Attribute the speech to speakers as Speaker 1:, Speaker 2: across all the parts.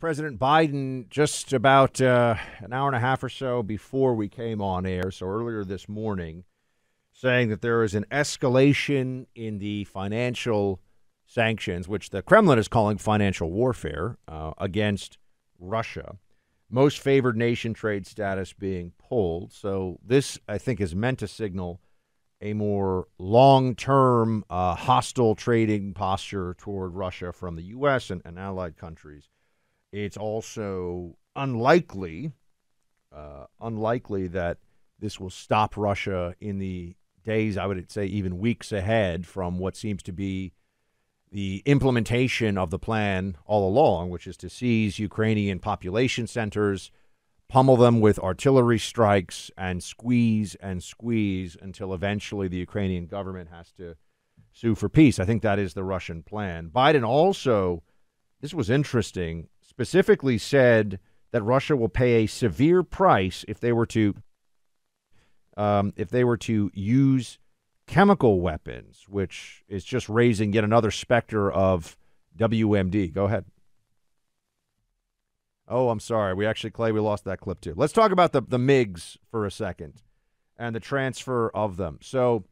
Speaker 1: President Biden just about an hour and a half or so before we came on air, so earlier this morning, saying that there is an escalation in the financial sanctions, which the Kremlin is calling financial warfare against Russia. Most favored nation trade status being pulled. So this, I think, is meant to signal a more long-term hostile trading posture toward Russia from the U.S. and allied countries. It's also unlikely that this will stop Russia in the days, I would say even weeks ahead from what seems to be the implementation of the plan all along, which is to seize Ukrainian population centers, pummel them with artillery strikes, and squeeze until eventually the Ukrainian government has to sue for peace. I think that is the Russian plan. Biden also, this was interesting, specifically said that Russia will pay a severe price if they were to use chemical weapons, which is just raising yet another specter of WMD. Go ahead. Oh, I'm sorry. Clay, we lost that clip too. Let's talk about the MiGs for a second and the transfer of them. So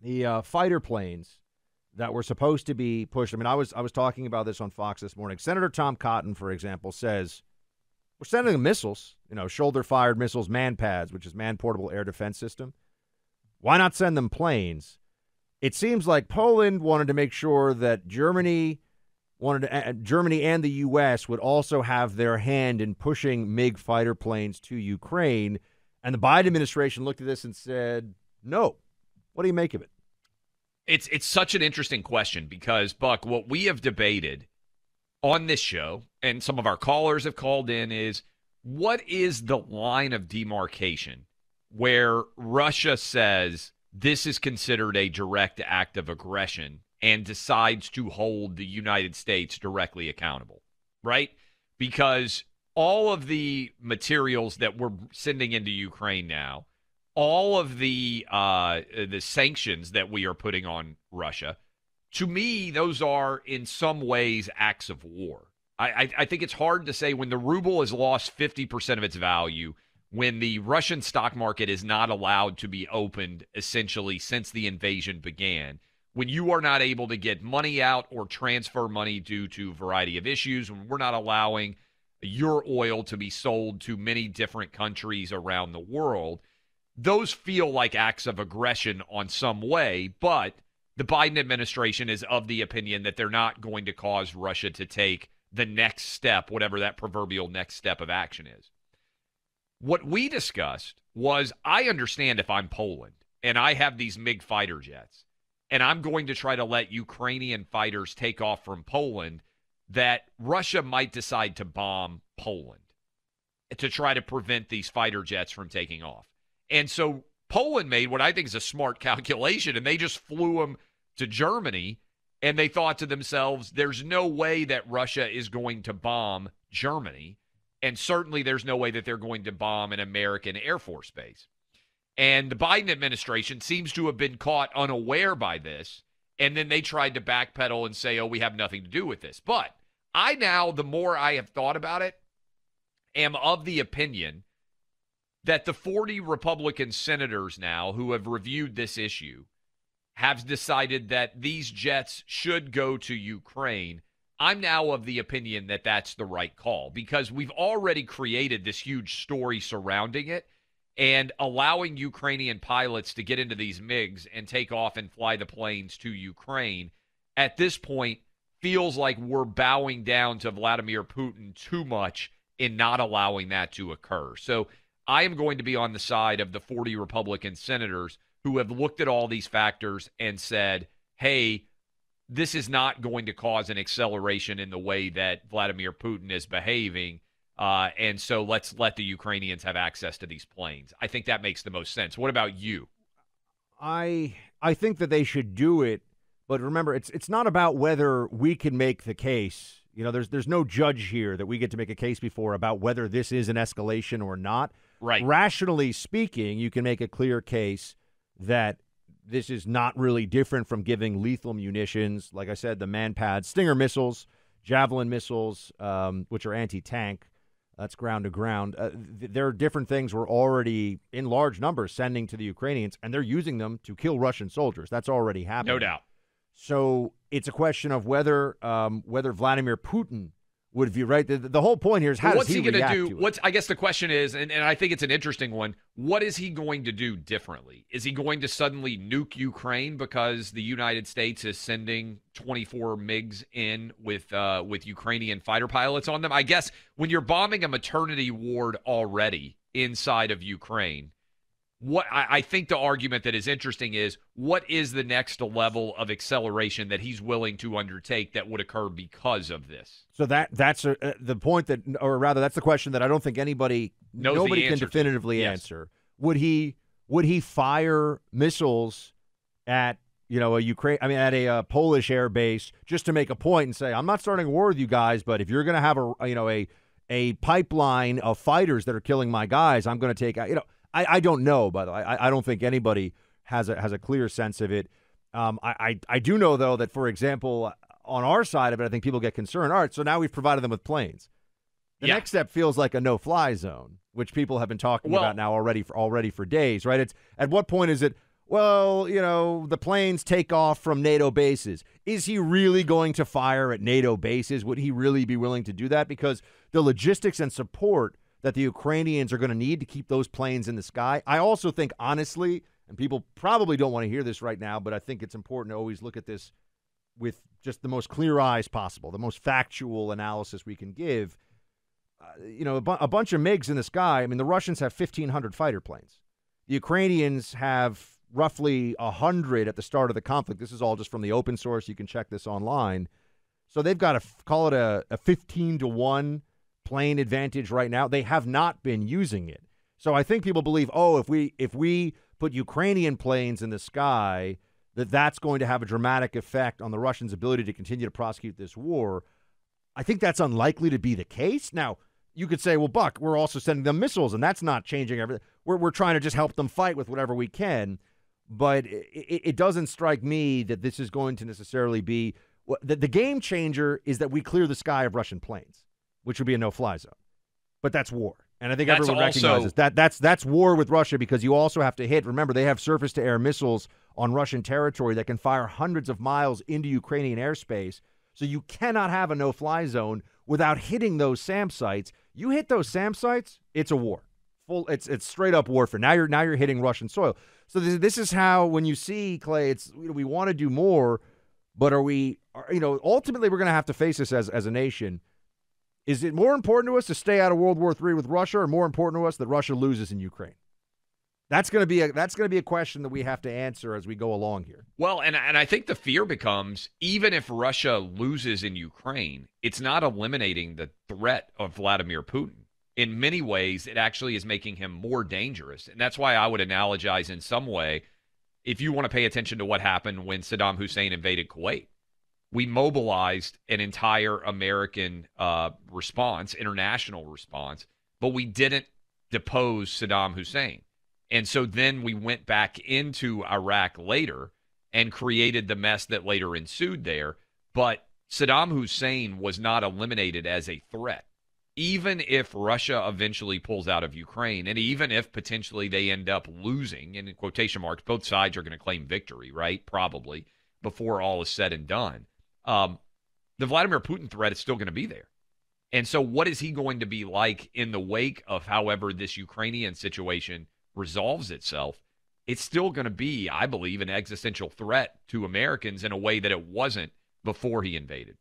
Speaker 1: the fighter planes that were supposed to be pushed. I mean, I was talking about this on Fox this morning. Senator Tom Cotton, for example, says we're sending them missiles, shoulder-fired missiles, MANPADS, which is Man-Portable Air Defense System. Why not send them planes? It seems like Poland wanted to make sure that Germany and the U.S. would also have their hand in pushing MiG fighter planes to Ukraine. And the Biden administration looked at this and said, no. What do you make of it?
Speaker 2: It's such an interesting question because, Buck, what we have debated on this show, and some of our callers have called in, is what is the line of demarcation where Russia says this is considered a direct act of aggression and decides to hold the United States directly accountable, right? Because all of the materials that we're sending into Ukraine now, all of the sanctions that we are putting on Russia, to me, those are in some ways acts of war. I think it's hard to say when the ruble has lost 50% of its value, when the Russian stock market is not allowed to be opened essentially since the invasion began, when you are not able to get money out or transfer money due to a variety of issues, when we're not allowing your oil to be sold to many different countries around the world, those feel like acts of aggression on some way, but the Biden administration is of the opinion that they're not going to cause Russia to take the next step, whatever that proverbial next step of action is. What we discussed was, I understand if I'm Poland and I have these MiG fighter jets and I'm going to try to let Ukrainian fighters take off from Poland, that Russia might decide to bomb Poland to try to prevent these fighter jets from taking off. And so Poland made what I think is a smart calculation, and they just flew them to Germany, and they thought to themselves, there's no way that Russia is going to bomb Germany. And certainly there's no way that they're going to bomb an American Air Force base. And the Biden administration seems to have been caught unaware by this. And then they tried to backpedal and say, oh, we have nothing to do with this. But I now, the more I have thought about it, am of the opinion that the 40 Republican senators now who have reviewed this issue have decided that these jets should go to Ukraine. I'm now of the opinion that that's the right call because we've already created this huge story surrounding it, and allowing Ukrainian pilots to get into these MiGs and take off and fly the planes to Ukraine at this point feels like we're bowing down to Vladimir Putin too much in not allowing that to occur. So I am going to be on the side of the 40 Republican senators who have looked at all these factors and said, hey, this is not going to cause an acceleration in the way that Vladimir Putin is behaving. And so let's let the Ukrainians have access to these planes. I think that makes the most sense. What about you?
Speaker 1: I think that they should do it, but remember, it's not about whether we can make the case. There's no judge here that we get to make a case before about whether this is an escalation or not.
Speaker 2: Right.
Speaker 1: Rationally speaking, you can make a clear case that this is not really different from giving lethal munitions. Like I said, the MANPAD Stinger missiles Javelin missiles, which are anti-tank. That's ground to ground. There are different things we're already in large numbers sending to the Ukrainians, and they're using them to kill Russian soldiers. That's already happening.
Speaker 2: No doubt.
Speaker 1: So it's a question of whether Vladimir Putin would view, right. The whole point here is how does he
Speaker 2: going
Speaker 1: react
Speaker 2: to do?
Speaker 1: to it?
Speaker 2: I guess the question is, and I think it's an interesting one. What is he going to do differently? Is he going to suddenly nuke Ukraine because the United States is sending 24 MiGs in with Ukrainian fighter pilots on them? I guess when you're bombing a maternity ward already inside of Ukraine, what I think the argument that is interesting is what is the next level of acceleration that he's willing to undertake that would occur because of this?
Speaker 1: So that's the point that, or rather, that's the question that I don't think nobody can definitively answer. Would he fire missiles at at a Polish air base just to make a point and say, I'm not starting a war with you guys, but if you're going to have a pipeline of fighters that are killing my guys, I'm going to take out. I don't know, by the way. I don't think anybody has a clear sense of it. I do know, though, that, for example, on our side of it, I think people get concerned. All right, so now we've provided them with planes. The next step feels like a no-fly zone, which people have been talking about now already for days, right? It's at what point is it, the planes take off from NATO bases. Is he really going to fire at NATO bases? Would he really be willing to do that? Because the logistics and support that the Ukrainians are going to need to keep those planes in the sky. I also think, honestly, and people probably don't want to hear this right now, but I think it's important to always look at this with just the most clear eyes possible, the most factual analysis we can give. A bunch of MiGs in the sky. I mean, the Russians have 1,500 fighter planes. The Ukrainians have roughly 100 at the start of the conflict. This is all just from the open source. You can check this online. So they've got call it a 15-1 plane advantage right now. They have not been using it. So I think people believe, if we put Ukrainian planes in the sky, that's going to have a dramatic effect on the Russians' ability to continue to prosecute this war. I think that's unlikely to be the case. Now, you could say, well, Buck, we're also sending them missiles, and that's not changing everything. We're trying to just help them fight with whatever we can. But it doesn't strike me that this is going to necessarily be the game changer is that we clear the sky of Russian planes, which would be a no-fly zone. But that's war. And I think everyone recognizes that's war with Russia because you also have to hit. Remember, they have surface-to-air missiles on Russian territory that can fire hundreds of miles into Ukrainian airspace. So you cannot have a no-fly zone without hitting those SAM sites. You hit those SAM sites, it's a war. It's straight-up warfare. Now you're hitting Russian soil. So this is how, when you see, Clay, it's we want to do more, but ultimately we're going to have to face this as a nation. Is it more important to us to stay out of World War III with Russia, or more important to us that Russia loses in Ukraine? That's going to be a question that we have to answer as we go along here.
Speaker 2: Well, and I think the fear becomes, even if Russia loses in Ukraine, it's not eliminating the threat of Vladimir Putin. In many ways, it actually is making him more dangerous. And that's why I would analogize in some way, if you want to pay attention to what happened when Saddam Hussein invaded Kuwait. We mobilized an entire American international response, but we didn't depose Saddam Hussein. And so then we went back into Iraq later and created the mess that later ensued there. But Saddam Hussein was not eliminated as a threat. Even if Russia eventually pulls out of Ukraine, and even if potentially they end up losing, and in quotation marks, both sides are going to claim victory, right? Probably, before all is said and done. The Vladimir Putin threat is still going to be there. And so what is he going to be like in the wake of however this Ukrainian situation resolves itself? It's still going to be, I believe, an existential threat to Americans in a way that it wasn't before he invaded.